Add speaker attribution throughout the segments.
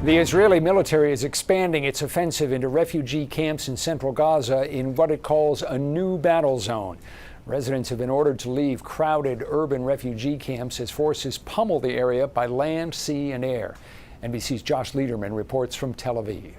Speaker 1: The Israeli military is expanding its offensive into refugee camps in central Gaza in what it calls a new battle zone. Residents have been ordered to leave crowded urban refugee camps as forces pummel the area by land, sea, and air. NBC's Josh Lederman reports from Tel Aviv.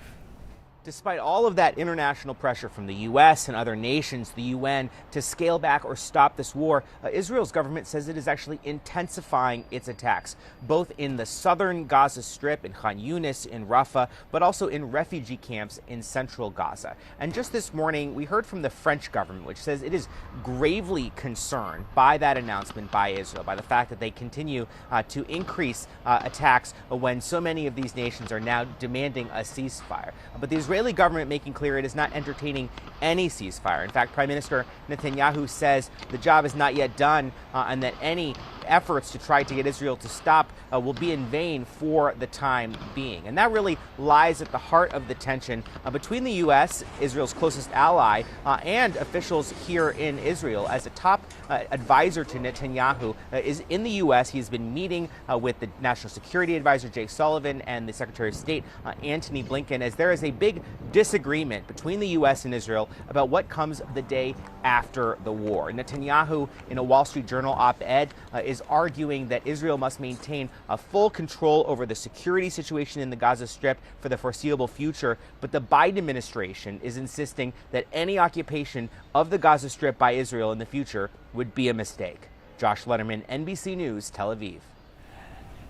Speaker 2: Despite all of that international pressure from the U.S. and other nations, the UN, to scale back or stop this war, Israel's government says it is actually intensifying its attacks, both in the southern Gaza Strip, in Khan Yunis, in Rafah, but also in refugee camps in central Gaza. And just this morning, we heard from the French government, which says it is gravely concerned by that announcement by Israel, by the fact that they continue to increase attacks when so many of these nations are now demanding a ceasefire. But the Israeli government making clear it is not entertaining any ceasefire. In fact, Prime Minister Netanyahu says the job is not yet done and that any efforts to try to get Israel to stop will be in vain for the time being. And that really lies at the heart of the tension between the U.S., Israel's closest ally, and officials here in Israel. As a top advisor to Netanyahu is in the U.S., he's been meeting with the National Security Advisor Jake Sullivan and the Secretary of State Antony Blinken, as there is a big disagreement between the U.S. and Israel about what comes the day after the war. Netanyahu, in a Wall Street Journal op-ed, is arguing that Israel must maintain a full control over the security situation in the Gaza Strip for the foreseeable future, but the Biden administration is insisting that any occupation of the Gaza Strip by Israel in the future would be a mistake. Josh Lederman, NBC News, Tel Aviv.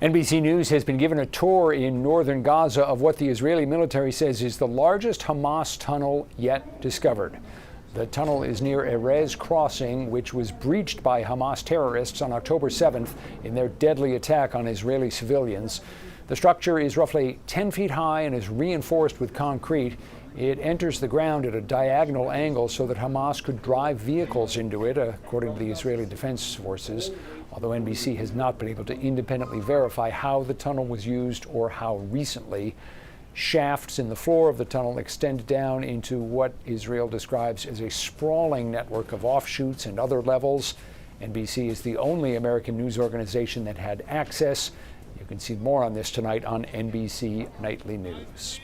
Speaker 1: NBC News has been given a tour in northern Gaza of what the Israeli military says is the largest Hamas tunnel yet discovered. The tunnel is near Erez Crossing, which was breached by Hamas terrorists on October 7th in their deadly attack on Israeli civilians. The structure is roughly 10 feet high and is reinforced with concrete. It enters the ground at a diagonal angle so that Hamas could drive vehicles into it, according to the Israeli Defense Forces, although NBC has not been able to independently verify how the tunnel was used or how recently. Shafts in the floor of the tunnel extend down into what Israel describes as a sprawling network of offshoots and other levels. NBC is the only American news organization that had access. You can see more on this tonight on NBC Nightly News.